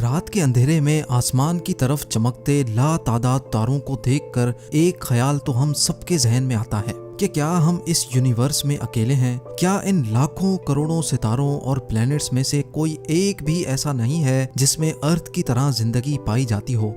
रात के अंधेरे में आसमान की तरफ चमकते लातादाद तारों को देखकर एक ख्याल तो हम सबके जहन में आता है कि क्या हम इस यूनिवर्स में अकेले हैं? क्या इन लाखों करोड़ों सितारों और प्लैनेट्स में से कोई एक भी ऐसा नहीं है जिसमें अर्थ की तरह जिंदगी पाई जाती हो?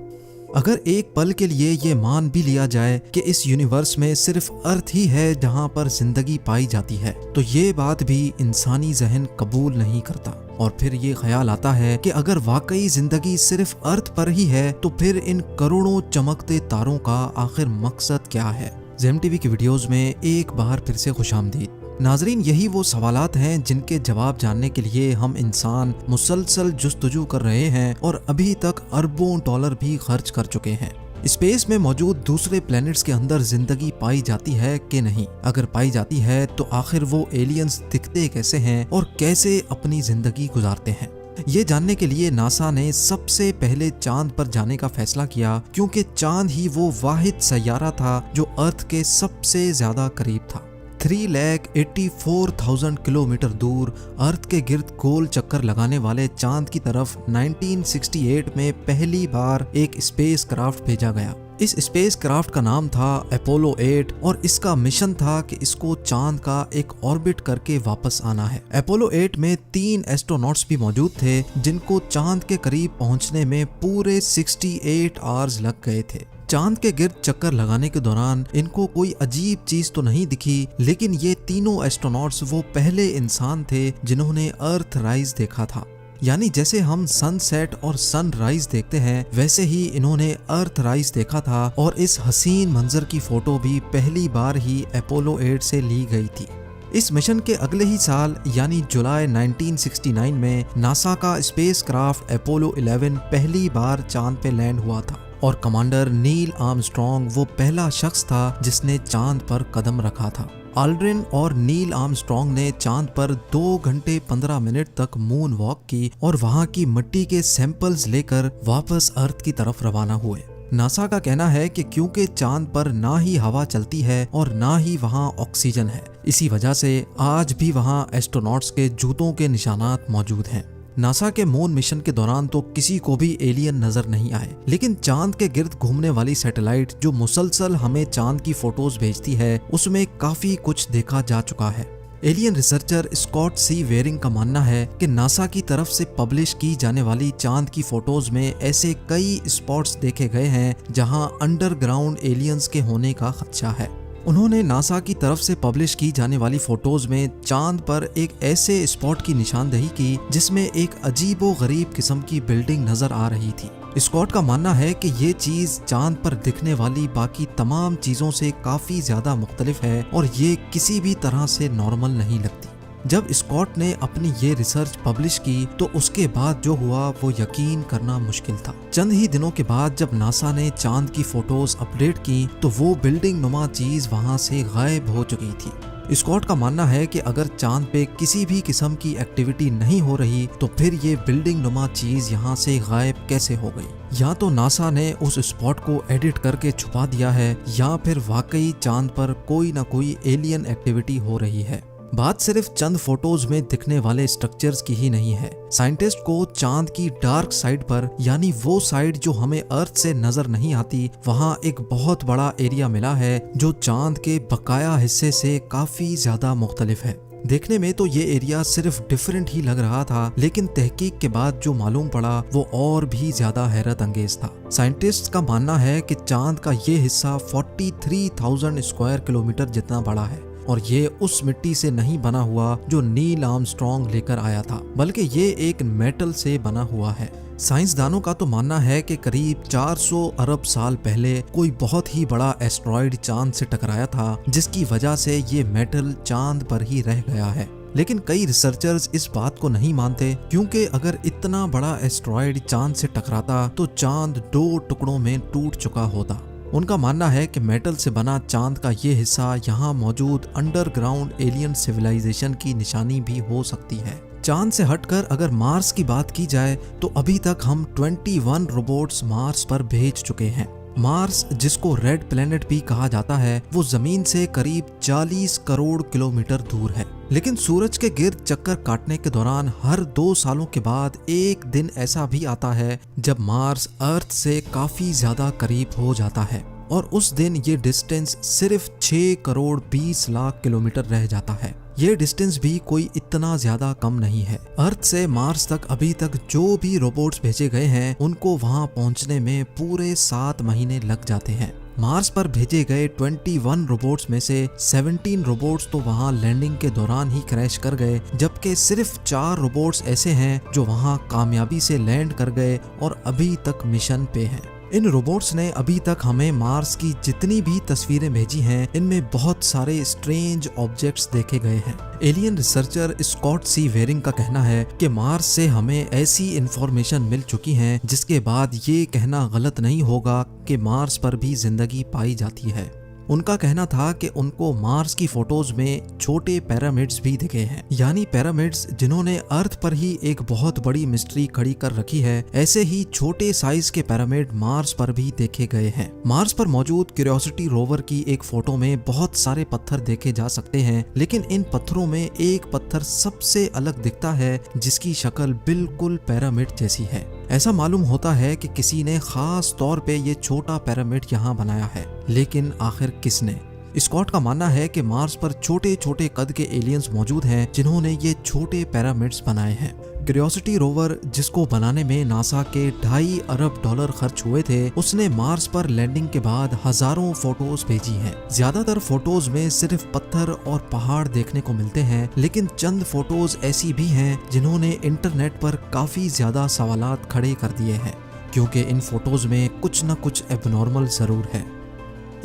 अगर एक पल के लिए ये मान भी लिया जाए कि इस यूनिवर्स में सिर्फ अर्थ ही है जहां पर जिंदगी पाई जाती है, तो ये बात भी इंसानी जहन कबूल नहीं करता। और फिर ये ख्याल आता है कि अगर वाकई जिंदगी सिर्फ अर्थ पर ही है तो फिर इन करोड़ों चमकते तारों का आखिर मकसद क्या है? ज़ेम टीवी की वीडियोस में एक बार फिर से खुशामदीद। नाजरीन, यही वो सवालात हैं जिनके जवाब जानने के लिए हम इंसान मुसलसल जुस्तजू कर रहे हैं और अभी तक अरबों डॉलर भी खर्च कर चुके हैं। स्पेस में मौजूद दूसरे प्लैनेट्स के अंदर जिंदगी पाई जाती है कि नहीं? अगर पाई जाती है तो आखिर वो एलियंस दिखते कैसे हैं और कैसे अपनी जिंदगी गुजारते हैं? ये जानने के लिए नासा ने सबसे पहले चांद पर जाने का फैसला किया, क्योंकि चांद ही वो वाहिद सैयारा था जो अर्थ के सबसे ज्यादा करीब था। 3,84,000 किलोमीटर दूर अर्थ के गिर्द गोल चक्कर लगाने वाले चांद की तरफ 1968 में पहली बार एक स्पेस क्राफ्ट भेजा गया। इस स्पेस क्राफ्ट का नाम था अपोलो 8 और इसका मिशन था कि इसको चांद का एक ऑर्बिट करके वापस आना है। अपोलो 8 में 3 एस्ट्रोनॉट्स भी मौजूद थे जिनको चांद के करीब पहुंचने में पूरे 68 आवर्स लग गए थे। चांद के गिर्द चक्कर लगाने के दौरान इनको कोई अजीब चीज तो नहीं दिखी, लेकिन ये तीनों एस्ट्रोनॉट्स वो पहले इंसान थे जिन्होंने अर्थ राइज देखा था। यानी जैसे हम सनसेट और सनराइज देखते हैं, वैसे ही इन्होंने अर्थ राइज देखा था और इस हसीन मंजर की फोटो भी पहली बार ही अपोलो 8 से ली गई थी। इस मिशन के अगले ही साल यानी जुलाई 1969 में नासा का स्पेस क्राफ्ट अपोलो 11 पहली बार चांद पे लैंड हुआ था और कमांडर नील आर्मस्ट्रॉन्ग वो पहला शख्स था जिसने चांद पर कदम रखा था। ऑल्ड्रिन और नील आर्मस्ट्रॉन्ग ने चांद पर 2 घंटे 15 मिनट तक मून वॉक की और वहां की मिट्टी के सैंपल्स लेकर वापस अर्थ की तरफ रवाना हुए। नासा का कहना है कि क्योंकि चांद पर ना ही हवा चलती है और ना ही वहां ऑक्सीजन है, इसी वजह से आज भी वहां एस्ट्रोनॉट्स के जूतों के निशानात मौजूद हैं। नासा के मून मिशन के दौरान तो किसी को भी एलियन नजर नहीं आए, लेकिन चांद के गिर्द घूमने वाली सैटेलाइट जो मुसलसल हमें चांद की फोटोज भेजती है, उसमें काफी कुछ देखा जा चुका है। एलियन रिसर्चर स्कॉट सी वेरिंग का मानना है कि नासा की तरफ से पब्लिश की जाने वाली चांद की फोटोज में ऐसे कई स्पॉट्स देखे गए हैं जहां अंडरग्राउंड एलियंस के होने का खदशा है। उन्होंने नासा की तरफ से पब्लिश की जाने वाली फोटोज में चांद पर एक ऐसे स्पॉट की निशानदेही की जिसमें एक अजीबो गरीब किस्म की बिल्डिंग नजर आ रही थी। स्कॉट का मानना है कि ये चीज चांद पर दिखने वाली बाकी तमाम चीजों से काफी ज्यादा मुख्तलिफ है और ये किसी भी तरह से नॉर्मल नहीं लगती। जब स्कॉट ने अपनी ये रिसर्च पब्लिश की तो उसके बाद जो हुआ वो यकीन करना मुश्किल था। चंद ही दिनों के बाद जब नासा ने चांद की फोटोज अपडेट की तो वो बिल्डिंग नुमा चीज वहां से गायब हो चुकी थी। स्कॉट का मानना है कि अगर चांद पे किसी भी किस्म की एक्टिविटी नहीं हो रही तो फिर ये बिल्डिंग नुमा चीज यहाँ से गायब कैसे हो गई? या तो नासा ने उस स्पॉट को एडिट करके छुपा दिया है या फिर वाकई चांद पर कोई ना कोई एलियन एक्टिविटी हो रही है। बात सिर्फ चंद फोटोज में दिखने वाले स्ट्रक्चर्स की ही नहीं है। साइंटिस्ट को चांद की डार्क साइड पर, यानी वो साइड जो हमें अर्थ से नजर नहीं आती, वहाँ एक बहुत बड़ा एरिया मिला है जो चांद के बकाया हिस्से से काफी ज्यादा मुख्तलिफ है। देखने में तो ये एरिया सिर्फ डिफरेंट ही लग रहा था, लेकिन तहकीक के बाद जो मालूम पड़ा वो और भी ज्यादा हैरत अंगेज था। साइंटिस्ट का मानना है कि चांद का ये हिस्सा 43,000 स्क्वायर किलोमीटर जितना बड़ा है और ये उस मिट्टी से नहीं बना हुआ जो नील आर्मस्ट्रॉन्ग लेकर आया था, बल्कि ये एक मेटल से बना हुआ है। साइंसदानों का तो मानना है कि करीब 400 अरब साल पहले कोई बहुत ही बड़ा एस्ट्रॉइड चांद से टकराया था, जिसकी वजह से ये मेटल चांद पर ही रह गया है। लेकिन कई रिसर्चर्स इस बात को नहीं मानते, क्योंकि अगर इतना बड़ा एस्ट्रॉइड चांद से टकराता तो चांद 2 टुकड़ों में टूट चुका होता। उनका मानना है कि मेटल से बना चांद का ये हिस्सा यहाँ मौजूद अंडरग्राउंड एलियन सिविलाइजेशन की निशानी भी हो सकती है। चांद से हटकर अगर मार्स की बात की जाए तो अभी तक हम 21 रोबोट्स मार्स पर भेज चुके हैं। मार्स, जिसको रेड प्लेनेट भी कहा जाता है, वो जमीन से करीब 40 करोड़ किलोमीटर दूर है। लेकिन सूरज के गिर्द चक्कर काटने के दौरान हर 2 सालों के बाद एक दिन ऐसा भी आता है जब मार्स अर्थ से काफी ज्यादा करीब हो जाता है और उस दिन ये डिस्टेंस सिर्फ 6 करोड़ 20 लाख किलोमीटर रह जाता है। ये डिस्टेंस भी कोई इतना ज्यादा कम नहीं है। अर्थ से मार्स तक अभी तक जो भी रोबोट्स भेजे गए हैं उनको वहां पहुंचने में पूरे 7 महीने लग जाते हैं। मार्स पर भेजे गए 21 रोबोट्स में से 17 रोबोट्स तो वहां लैंडिंग के दौरान ही क्रैश कर गए, जबकि सिर्फ 4 रोबोट्स ऐसे हैं जो वहां कामयाबी से लैंड कर गए और अभी तक मिशन पे हैं। इन रोबोट्स ने अभी तक हमें मार्स की जितनी भी तस्वीरें भेजी हैं इनमें बहुत सारे स्ट्रेंज ऑब्जेक्ट्स देखे गए हैं। एलियन रिसर्चर स्कॉट सी वेरिंग का कहना है कि मार्स से हमें ऐसी इंफॉर्मेशन मिल चुकी है जिसके बाद ये कहना गलत नहीं होगा कि मार्स पर भी जिंदगी पाई जाती है। उनका कहना था कि उनको मार्स की फोटोज में छोटे पिरामिड्स भी दिखे हैं, यानी पिरामिड्स जिन्होंने अर्थ पर ही एक बहुत बड़ी मिस्ट्री खड़ी कर रखी है। ऐसे ही छोटे साइज के पिरामिड मार्स पर भी देखे गए हैं। मार्स पर मौजूद क्यूरियोसिटी रोवर की एक फोटो में बहुत सारे पत्थर देखे जा सकते हैं, लेकिन इन पत्थरों में एक पत्थर सबसे अलग दिखता है जिसकी शक्ल बिल्कुल पिरामिड जैसी है। ऐसा मालूम होता है कि किसी ने खास तौर पे ये छोटा पिरामिड यहाँ बनाया है, लेकिन आखिर किसने? स्कॉट का मानना है कि मार्स पर छोटे छोटे कद के एलियंस मौजूद हैं जिन्होंने ये छोटे पिरामिड्स बनाए हैं। क्यूरियोसिटी रोवर जिसको बनाने में नासा के $2.5 अरब खर्च हुए थे, उसने मार्स पर लैंडिंग के बाद हजारों फोटोज भेजी हैं। ज्यादातर फोटोज में सिर्फ पत्थर और पहाड़ देखने को मिलते हैं, लेकिन चंद फोटोज ऐसी भी हैं जिन्होंने इंटरनेट पर काफी ज्यादा सवालात खड़े कर दिए हैं, क्योंकि इन फोटोज में कुछ न कुछ एबनॉर्मल जरूर है।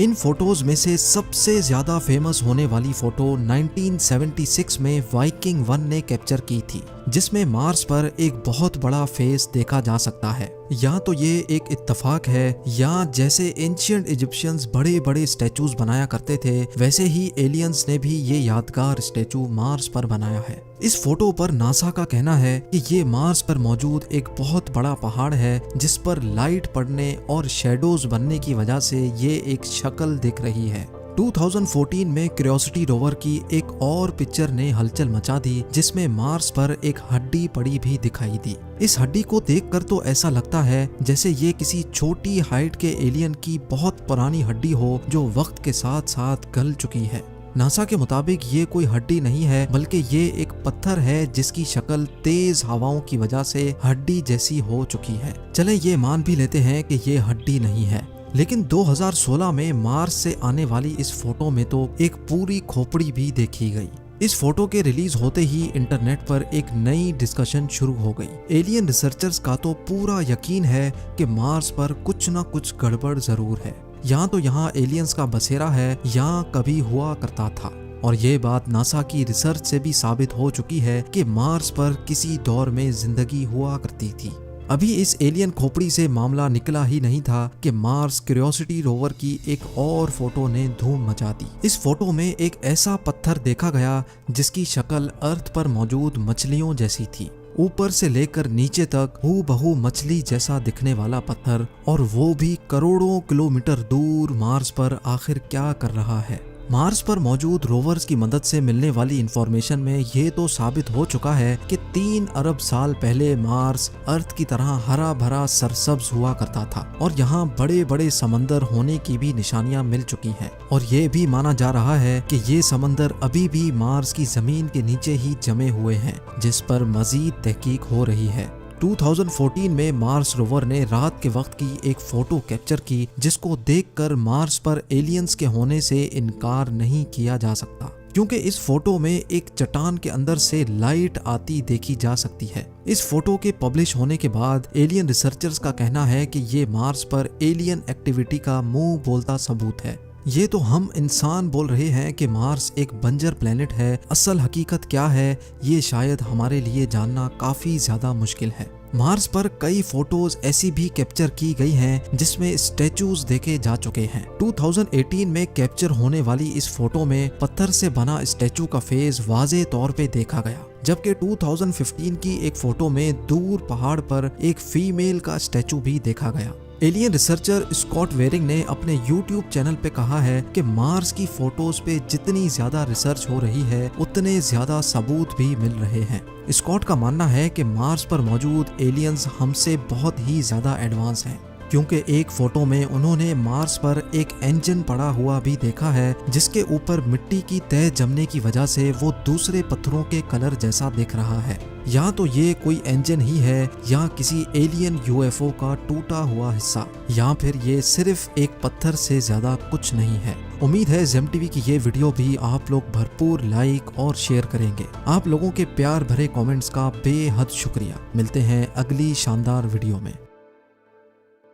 इन फोटोज में से सबसे ज्यादा फेमस होने वाली फोटो 1976 में वाइकिंग 1 ने कैप्चर की थी, जिसमें मार्स पर एक बहुत बड़ा फेस देखा जा सकता है। या तो ये एक इत्तेफाक है या जैसे एंशिएंट इजिप्शियंस बड़े बड़े स्टैचूज बनाया करते थे, वैसे ही एलियंस ने भी ये यादगार स्टैचू मार्स पर बनाया है। इस फोटो पर नासा का कहना है कि ये मार्स पर मौजूद एक बहुत बड़ा पहाड़ है जिस पर लाइट पड़ने और शेडोज बनने की वजह से ये एक शक्ल दिख रही है। 2014 में क्यूरियोसिटी रोवर की एक और पिक्चर ने हलचल मचा दी, जिसमें मार्स पर एक हड्डी पड़ी भी दिखाई दी। इस हड्डी को देखकर तो ऐसा लगता है जैसे ये किसी छोटी हाइट के एलियन की बहुत पुरानी हड्डी हो जो वक्त के साथ साथ गल चुकी है। नासा के मुताबिक ये कोई हड्डी नहीं है, बल्कि ये एक पत्थर है जिसकी शक्ल तेज हवाओं की वजह से हड्डी जैसी हो चुकी है। चलें ये मान भी लेते हैं कि ये हड्डी नहीं है, लेकिन 2016 में मार्स से आने वाली इस फोटो में तो एक पूरी खोपड़ी भी देखी गई। इस फोटो के रिलीज होते ही इंटरनेट पर एक नई डिस्कशन शुरू हो गई। एलियन रिसर्चर्स का तो पूरा यकीन है कि मार्स पर कुछ न कुछ गड़बड़ जरूर है, या तो यहाँ एलियंस का बसेरा है या कभी हुआ करता था। और ये बात नासा की रिसर्च से भी साबित हो चुकी है कि मार्स पर किसी दौर में जिंदगी हुआ करती थी। अभी इस एलियन खोपड़ी से मामला निकला ही नहीं था कि मार्स क्यूरियोसिटी रोवर की एक और फोटो ने धूम मचा दी। इस फोटो में एक ऐसा पत्थर देखा गया जिसकी शक्ल अर्थ पर मौजूद मछलियों जैसी थी। ऊपर से लेकर नीचे तक हूबहू मछली जैसा दिखने वाला पत्थर, और वो भी करोड़ों किलोमीटर दूर मार्स पर आखिर क्या कर रहा है। मार्स पर मौजूद रोवर्स की मदद से मिलने वाली इंफॉर्मेशन में ये तो साबित हो चुका है कि 3 अरब साल पहले मार्स अर्थ की तरह हरा भरा सरसब्ज हुआ करता था और यहाँ बड़े बड़े समंदर होने की भी निशानियां मिल चुकी हैं। और ये भी माना जा रहा है कि ये समंदर अभी भी मार्स की जमीन के नीचे ही जमे हुए हैं, जिस पर मजीद तहकीक हो रही है। 2014 में मार्स रोवर ने रात के वक्त की एक फोटो कैप्चर की, जिसको देखकर मार्स पर एलियंस के होने से इनकार नहीं किया जा सकता, क्योंकि इस फोटो में एक चट्टान के अंदर से लाइट आती देखी जा सकती है। इस फोटो के पब्लिश होने के बाद एलियन रिसर्चर्स का कहना है कि ये मार्स पर एलियन एक्टिविटी का मुंह बोलता सबूत है। ये तो हम इंसान बोल रहे हैं कि मार्स एक बंजर प्लेनेट है, असल हकीकत क्या है ये शायद हमारे लिए जानना काफी ज्यादा मुश्किल है। मार्स पर कई फोटोज ऐसी भी कैप्चर की गई हैं जिसमें स्टैचूज देखे जा चुके हैं। 2018 में कैप्चर होने वाली इस फोटो में पत्थर से बना स्टैचू का फेस वाज़े तौर पे देखा गया, जबकि 2015 की एक फोटो में दूर पहाड़ पर एक फीमेल का स्टैचू भी देखा गया। एलियन रिसर्चर स्कॉट वेरिंग ने अपने YouTube चैनल पे कहा है कि मार्स की फोटोज पे जितनी ज्यादा रिसर्च हो रही है उतने ज्यादा सबूत भी मिल रहे हैं। स्कॉट का मानना है कि मार्स पर मौजूद एलियंस हमसे बहुत ही ज्यादा एडवांस हैं, क्योंकि एक फोटो में उन्होंने मार्स पर एक इंजन पड़ा हुआ भी देखा है जिसके ऊपर मिट्टी की तह जमने की वजह से वो दूसरे पत्थरों के कलर जैसा दिख रहा है। या तो ये कोई इंजन ही है या किसी एलियन UFO का टूटा हुआ हिस्सा, या फिर ये सिर्फ एक पत्थर से ज्यादा कुछ नहीं है। उम्मीद है जेम टीवी की ये वीडियो भी आप लोग भरपूर लाइक और शेयर करेंगे। आप लोगों के प्यार भरे कमेंट्स का बेहद शुक्रिया। मिलते हैं अगली शानदार वीडियो में।